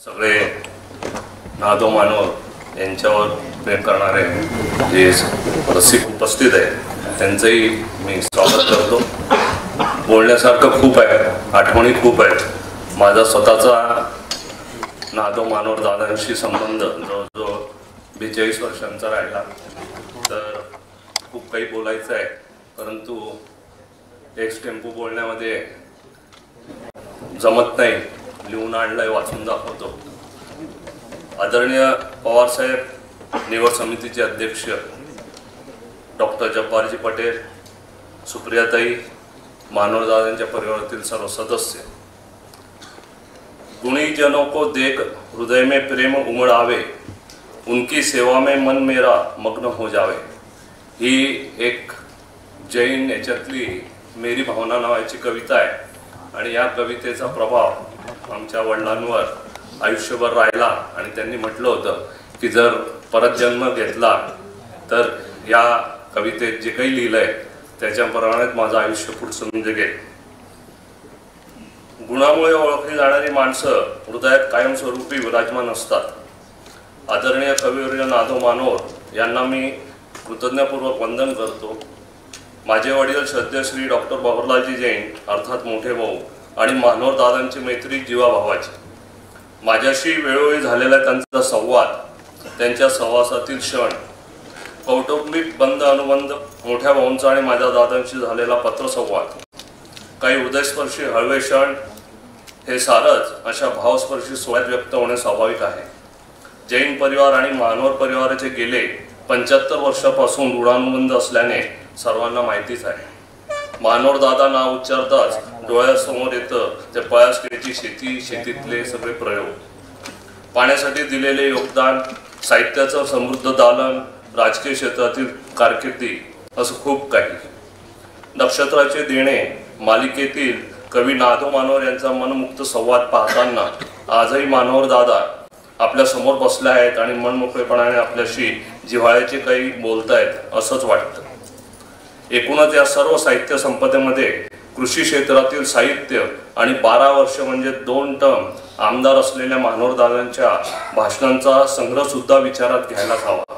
सगळे नादो मानव यांच्यावर प्रेम करणारे जे रसिक उपस्थित आहेत त्यांचंही मी स्वागत करतो। बोलण्यासारखं खूप आहे, आठवणी खूप आहेत। माझा स्वतःचा नादो मानव दादांशी संबंध जवळजवळ 42 वर्षांचा राहिला, तर खूप काही बोलायचं आहे, परंतु एक टेम्पो बोलण्यामध्ये जमत नाही। लिहून आणलंय, वाचून दाखवतो। आदरणीय पवार साहेब, निवड समितीचे अध्यक्ष डॉक्टर जब्बारजी पटेल, सुप्रियाताई, मानवदादांच्या परिवारातील सर्व सदस्य, गुणीजनों को देख हृदय में प्रेम उमड़ आवे, उनकी सेवा में मन मेरा मग्न हो जावे, ही एक जैन याच्यातली मेरी भावना नावाची कविता आहे। आणि या कवितेचा प्रभाव आमच्या वडिलांवर आयुष्यभर राहिला आणि त्यांनी म्हटलं होतं की जर परत जन्म घेतला तर या कवितेत जे काही लिहिलंय त्याच्याप्रमाणेच माझं आयुष्य पुढचं जगेल। गुणामुळे ओळखली जाणारी माणसं हृदयात कायमस्वरूपी विराजमान असतात। आदरणीय कविवर्य नादो मानोर यांना मी कृतज्ञपूर्वक वंदन करतो। माझे वडील श्रद्धेय श्री डॉक्टर बहरलालजी जैन अर्थात मोठे भाऊ आणि मानोर दादांची मैत्री जीवाभावाची। माझ्याशी वेळोवेळी झालेला त्यांचा संवाद, त्यांच्या सहवासातील क्षण, कौटुंबिक बंध अनुबंध, मोठ्या भाऊंचा आणि माझ्या दादांशी झालेला पत्रसंवाद, काही हृदयस्पर्शी हळवे क्षण, हे सारच अशा भावस्पर्शी सोहळ्यात व्यक्त होणे स्वाभाविक आहे। जैन परिवार आणि मानोर परिवाराचे गेले 75 वर्षापासून ऋणानुबंध असल्याने सर्वांना माहितीच आहे। मानोर दादा नाव उच्चारताच डोळ्यासमोर येतं ते पळासखेडची शेती, शेतीतले सगळे प्रयोग, पाण्यासाठी दिलेले योगदान, साहित्याचं समृद्ध दालन, राजकीय क्षेत्रातील कारकिर्दी, असं खूप काही। नक्षत्राचे देणे मालिकेतील कवी नादो मानोर यांचा मनमुक्त संवाद पाहताना आजही मानोर दादा आपल्या समोर बसले आहेत आणि मनमोकळेपणाने आपल्याशी जिव्हाळ्याचे काही बोलतायत असंच वाटतं। एकूणच या सर्व साहित्य संपदेमध्ये कृषी क्षेत्रातील साहित्य आणि 12 वर्ष म्हणजे 2 टर्म आमदार असलेल्या मानोर दादांच्या भाषणांचा संग्रह सुद्धा विचारात घ्यायला हवा।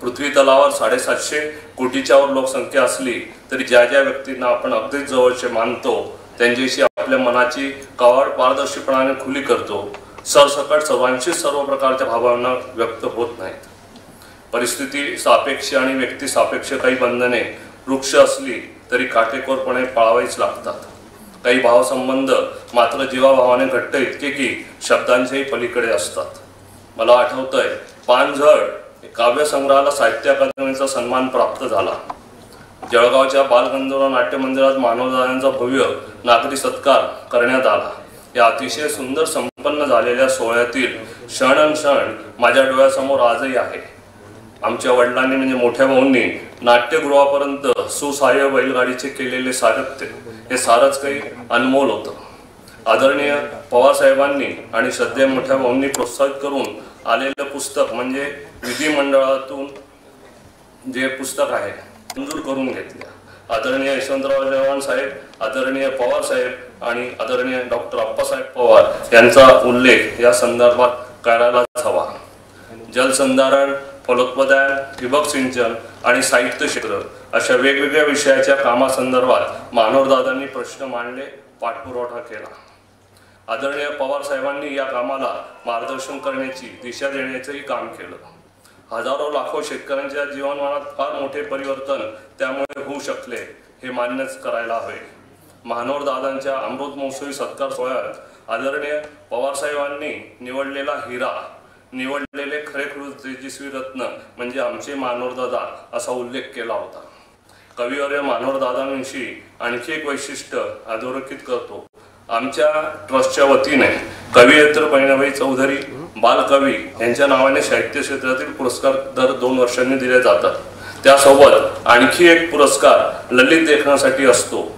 पृथ्वी तलावर 750 कोटीच्या वर लोकसंख्या असली तरी ज्या ज्या व्यक्तींना आपण अगदीच जवळचे मानतो त्यांच्याशी आपल्या मनाची कवाड पारदर्शीपणाने खुली करतो, सरसकट सर्वांशीच सर्व प्रकारच्या भावना व्यक्त होत नाहीत। परिस्थिती सापेक्ष आणि व्यक्ती सापेक्ष काही बंधने वृक्ष असली तरी काटेकोरपणे पाळावीच लागतात। काही भावसंबंध मात्र जीवाभावाने घट्ट इतके की शब्दांच्याही पलीकडे असतात। मला आठवतंय पानझड काव्यसंग्रहाला साहित्य अकादमीचा सन्मान प्राप्त झाला। जळगावच्या बालगंधर्व नाट्य मंदिरात मानवदादांचा भव्य नागरी सत्कार करण्यात आला। या अतिशय सुंदर संपन्न झालेल्या सोहळ्यातील क्षण माझ्या डोळ्यासमोर आजही आहे। आमच्या वडिलांनी म्हणजे मोठ्या भाऊंनी नाट्यगृहापर्यंत सुसहाय्य बैलगाडीचे केलेले सारथ्य, हे सारच काही अनमोल होतं। आदरणीय पवार साहेबांनी आणि श्रद्धेय मोठ्या भाऊंनी प्रोत्साहित करून आलेलं पुस्तक म्हणजे विधिमंडळातून जे पुस्तक आहे मंजूर करून घेतले। आदरणीय यशवंतराव चव्हाण साहेब, आदरणीय पवार साहेब आणि आदरणीय डॉक्टर अप्पासाहेब पवार यांचा उल्लेख या संदर्भात करायलाच हवा। जलसंधारण, फलोत्पादन, ठिबक सिंचन आणि साहित्य क्षेत्र अशा वेगवेगळ्या विषयाच्या कामासंदर्भात मानवदादांनी प्रश्न मांडले, पाठपुरावा केला। आदरणीय पवार साहेबांनी या कामाला मार्गदर्शन करण्याची, दिशा देण्याचंही काम केलं। हजारो लाखो शेतकऱ्यांच्या जीवनमानात फार मोठे परिवर्तन त्यामुळे होऊ शकले, हे मान्यच करायला हवे। मानवदादांच्या अमृत महोत्सवी सत्कार सोहळ्यात आदरणीय पवार साहेबांनी निवडलेला हिरा, निवडलेले खरेखुरे तेजस्वी रत्न म्हणजे आमचे मानवदादा असा उल्लेख केला होता। कविवर्य मानवदादांविषयी आणखी एक वैशिष्ट्य अधोरेखित करतो। आमच्या ट्रस्टच्या वतीने कवयित्री बहिणाबाई चौधरी बालकवी यांच्या नावाने साहित्य क्षेत्रातील पुरस्कार दर 2 वर्षांनी दिले जातात। त्यासोबत आणखी एक पुरस्कार ललित लेखनासाठी असतो।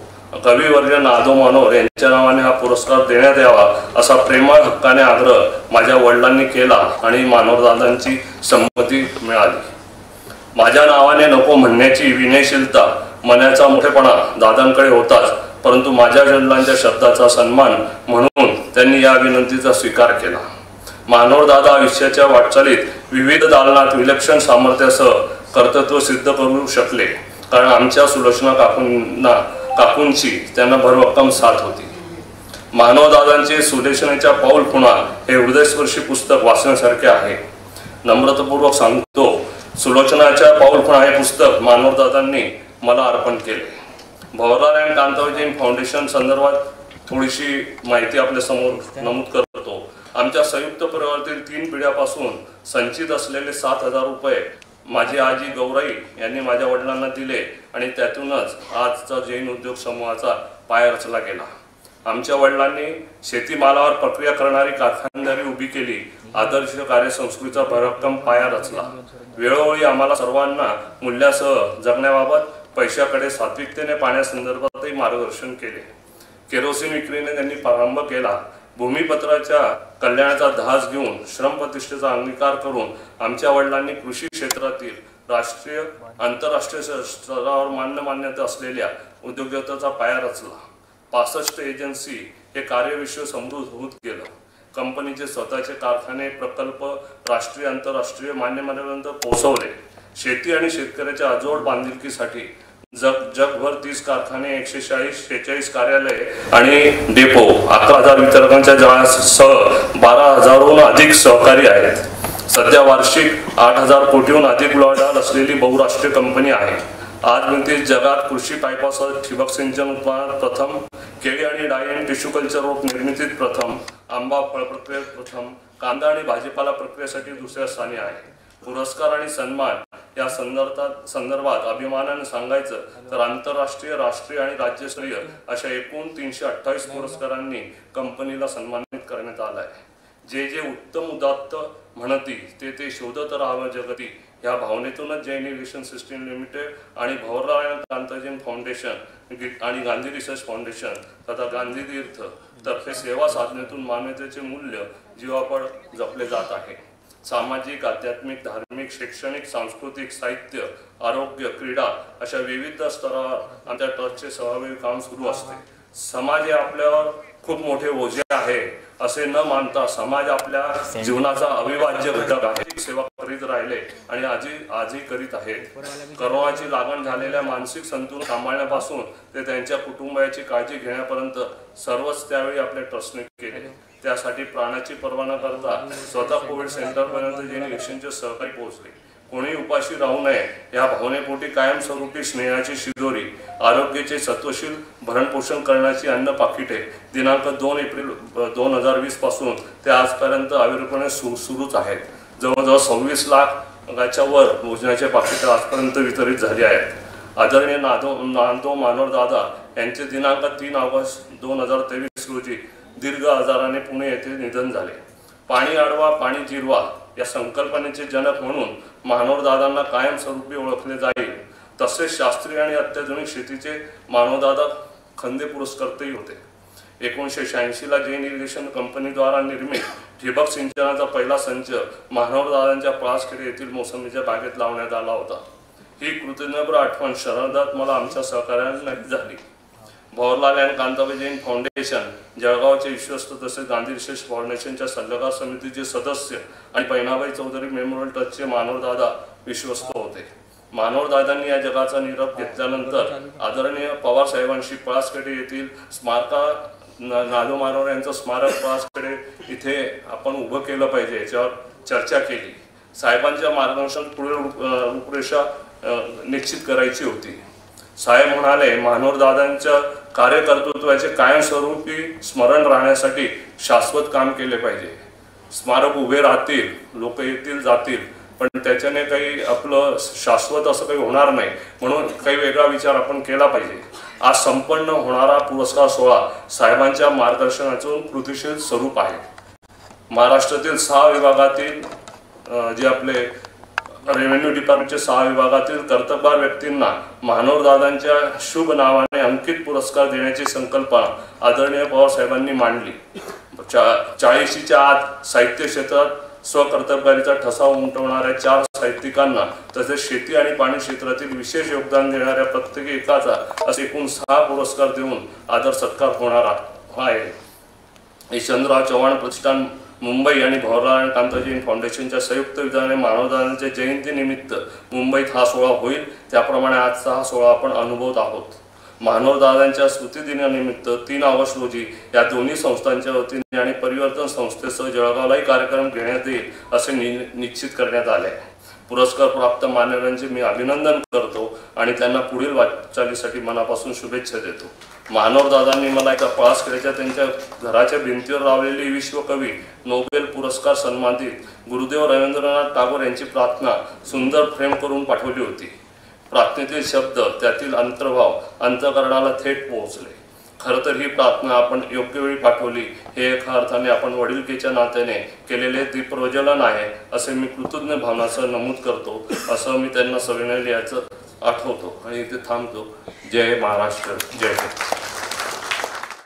कविवर्य नादो मानोर यांच्या नावाने हा पुरस्कार देण्यात यावा असा प्रेमळ हक्काने आग्रह माझ्या वडिलांनी केला आणि मानवदादांची संमती मिळाली। माझ्या नावाने नको म्हणण्याची विनयशीलता, मनाचा मोठेपणा दादांकडे होताच परंतु माझ्या वडिलांच्या शब्दाचा सन्मान म्हणून त्यांनी या विनंतीचा स्वीकार केला. मानवदादा आयुष्याच्या वाटचालीत विविध दालनात विलक्षण सामर्थ्यासह कर्तृत्व सिद्ध करू शकले, कारण आमच्या सुलोचना काकूंची त्यांना भरभक्कम साथ होती. मानवदादांचे सुलोचनेच्या पाऊल खुणा हे हृदयस्पर्शी पुस्तक वाचण्यासारखे आहे. नम्रतापूर्वक सांगतो, सुलोचनाच्या पाऊल खुणा हे पुस्तक मानवदादांनी मला अर्पण केले. भवरलाल अँड कांताबाई जैन फाउंडेशन संदर्भात थोडीशी माहिती आपल्या समोर नमूद करतो. आमच्या संयुक्त परिवारातील 3 पिढ्यापासून संचित असलेले 7,000 रुपये माझी आजी गौराई यांनी माझ्या वडिलांना दिले आणि त्यातूनच आजचा जैन उद्योग समूहाचा पाया रचला गेला. आमच्या वडिलांनी शेतीमालावर प्रक्रिया करणारी कारखानदारी उभी केली. आदर्श कार्यसंस्कृतीचा भरभक्कम पाया रचला. वेळोवेळी आम्हाला सर्वांना मूल्यासह जगण्याबाबत पैशाकडे सात्विकतेने पाहण्यासंदर्भातही मार्गदर्शन केले. केरोसिन विक्रीने त्यांनी प्रारंभ केला. भूमिपत्राच्या कल्याणाचा ध्यास घेऊन श्रमप्रतिष्ठेचा अंगीकार करून आमच्या वडिलांनी कृषी क्षेत्रातील राष्ट्रीय आंतरराष्ट्रीय स्तरावर मान्यता असलेल्या उद्योजकतेचा पाया रचला. 65 एजन्सी हे कार्यविश्व समृद्ध होत गेलं. कंपनीचे स्वतःचे कारखाने प्रकल्प राष्ट्रीय आंतरराष्ट्रीय मान्यतेपर्यंत पोहोचवले. शेती आणि शेतकऱ्याच्या अजोड बांधिलकीसाठी जगभर 30 कारखाने, 146 कार्यालय आणि डेपो, 11,000 वितरकांच्या जाळ्यासह 12,000हून अधिक सहकारी आहेत. सध्या वार्षिक 8,000 कोटीहून अधिक उलाढाल असलेली बहुराष्ट्रीय कंपनी आहे. आजमितीत जगात कृषी पाईपासह ठिबक सिंचन उत्पादनात प्रथम, केळी आणि डाळी आणि टिश्यू कल्चर रोप निर्मितीत प्रथम, आंबा फळ प्रक्रियेत प्रथम, कांदा आणि भाजीपाला प्रक्रियेसाठी दुसऱ्या स्थानी आहे. पुरस्कार आणि सन्मान या संदर्भात अभिमानाने सांगायचं तर आंतरराष्ट्रीय, राष्ट्रीय आणि राज्यस्तरीय अशा एकूण 328 पुरस्कारांनी कंपनीला सन्मानित करण्यात आलं आहे. जे जे उत्तम उदात्त म्हणती ते शोधत राहावं जगती या भावनेतूनच जैन इरिगेशन सिस्टीम लिमिटेड आणि भवरलाल अँड कांताबाई जैन फाउंडेशन आणि गांधी रिसर्च फाउंडेशन तथा गांधी तीर्थ तर्फे सेवा साधनेतून मानवतेचे मूल्य जीवापड जपले जात आहे. सामाजिक, आध्यात्मिक, धार्मिक, शैक्षणिक, सांस्कृतिक, साहित्य, आरोग्य, क्रीडा अशा विविध स्तरावर आमच्या ट्रस्टचे सहभागी काम सुरू असते. समाज हे आपल्यावर खूप मोठे ओझे आहे असे न मानता समाज आपल्या जीवनाचा अविभाज्य घटक आहे. सेवा करीत राहिले आणि आजही करीत आहेत. करोनाची लागण झालेल्या मानसिक संतुलन सांभाळण्यापासून ते त्यांच्या कुटुंबाची काळजी घेण्यापर्यंत सर्वच त्यावेळी आपल्या ट्रस्टने केले. त्यासाठी प्राणाची पर्वा न करता स्वतः कोविड सेंटरपर्यंत जैन इरिगेशनचे सहकारी पोहोचले. कोणी उपाशी राहू नये या भावनेपोटी कायमस्वरूपी स्नेहाची शिदोरी, आरोग्याचे सत्वशील भरणपोषण करण्याची अन्न पाकिटे दिनांक 2 एप्रिल 2020 पासून ते आजपर्यंत अविरतपणे सुरूच आहेत. जवळजवळ 26 लाखाच्या वर भोजनाचे पाकिटे आजपर्यंत वितरित झाली आहेत. आदरणीय नामदेव मानवदादा यांचे दिनांक 3 ऑगस्ट 2023 रोजी दीर्घ आजाराने पुणे येथे निधन झाले. पाणी अडवा पाणी जिरवा या संकल्पनेचे जनक म्हणून मानवदादांना कायमस्वरूपी ओळखले जाईल. तसेच शास्त्रीय आणि अत्याधुनिक शेतीचे मानवदादा खंदे पुरस्कर्तेही होते. 1986ला जैन इरिगेशन कंपनीद्वारा निर्मित ठिबक सिंचनाचा पहिला संच मानवदादांच्या पळासखेडे येथील मोसंबीच्या बागेत लावण्यात आला होता. ही कृतज्ञ आठवण शरणागत मला आमच्या सहकार्याने झाली. भवरलाल अँड कांताबाई जैन फाउंडेशन, जळगावचे विश्वस्त तसेच गांधी रिसर्च फाउंडेशनच्या सल्लागार समितीचे सदस्य आणि बहिणाबाई चौधरी मेमोरियल ट्रस्टचे मानवदादा विश्वस्त होते. मानवदादांनी या जगाचा निरोप घेतल्यानंतर आदरणीय पवार साहेबांशी पळासखेडे येथील नादो मानव यांचं स्मारक पळासखेडे इथे आपण उभं केलं पाहिजे याच्यावर चर्चा केली. साहेबांच्या मार्गदर्शन पुढील रूपरेषा निश्चित करायची होती. साहेब म्हणाले, मानवदादांच्या कार्यकर्तृत्वाचे कायमस्वरूपी स्मरण राहण्यासाठी शाश्वत काम केले पाहिजे. स्मारक उभे राहतील, लोक येतील जातील, पण त्याच्याने काही आपलं शाश्वत असं काही होणार नाही. म्हणून काही वेगळा विचार आपण केला पाहिजे. आज संपन्न होणारा पुरस्कार सोहळा साहेबांच्या मार्गदर्शनातून कृतीशील स्वरूप आहे. महाराष्ट्रातील 6 विभागातील जे आपले रेव्हेन्यू डिपार्टमेंटच्या 6 विभागातील कर्तबगार व्यक्तींना मानवदादांच्या शुभ नावाने अंकित पुरस्कार देण्याची संकल्पना आदरणीय पवार साहेबांनी मांडली. 40च्या आत साहित्य क्षेत्रात स्वकर्तबगारीचा ठसा उमटवणाऱ्या 4 साहित्यिकांना तसेच शेती आणि पाणी क्षेत्रातील विशेष योगदान देणाऱ्या प्रत्येकी एकाचा असे एकूण 6 पुरस्कार देऊन आदर सत्कार होणार आहे। यशवंतराव चव्हाण प्रतिष्ठान मुंबई आणि भवरलाल कांताजी फाउंडेशनच्या संयुक्त विधाने मानवदानाच्या जयंतीनिमित्त मुंबईत हा सोहळा होईल, त्याप्रमाणे आजचा हा सोहळा आपण अनुभवत आहोत। मानवदादांच्या स्मृतिदिनानिमित्त 3 ऑगस्ट रोजी या दोन्ही संस्थांच्या वतीने आणि परिवर्तन संस्थेसह जळगावलाही कार्यक्रम घेण्यात येईल असे निश्चित करण्यात आले आहे। पुरस्कार प्राप्त मान्यवरांचे मी अभिनंदन करतो आणि त्यांना पुढील वाटचालीसाठी मनापासून शुभेच्छा देतो। मानवदादांनी मला एका पळसखेड्याच्या त्यांच्या घराच्या भिंतीवर लावलेली विश्वकवी नोबेल पुरस्कार सन्मानित गुरुदेव रवींद्रनाथ टागोर यांची प्रार्थना सुंदर फ्रेम करून पाठवली होती। प्रार्थनेतील शब्द, त्यातील अंतर्भाव अंतःकरणाला थेट पोहोचले। खरं तर ही प्रार्थना आपण योग्य वेळी पाठवली हे एका अर्थाने आपण वडिलकीच्या नात्याने केलेले दीपप्रज्वलन आहे असे मी कृतज्ञ भावनासह नमूद करतो, असं मी त्यांना सविनय लिहायचं आठवतो आणि इथे थांबतो। जय महाराष्ट्र, जय हिंद।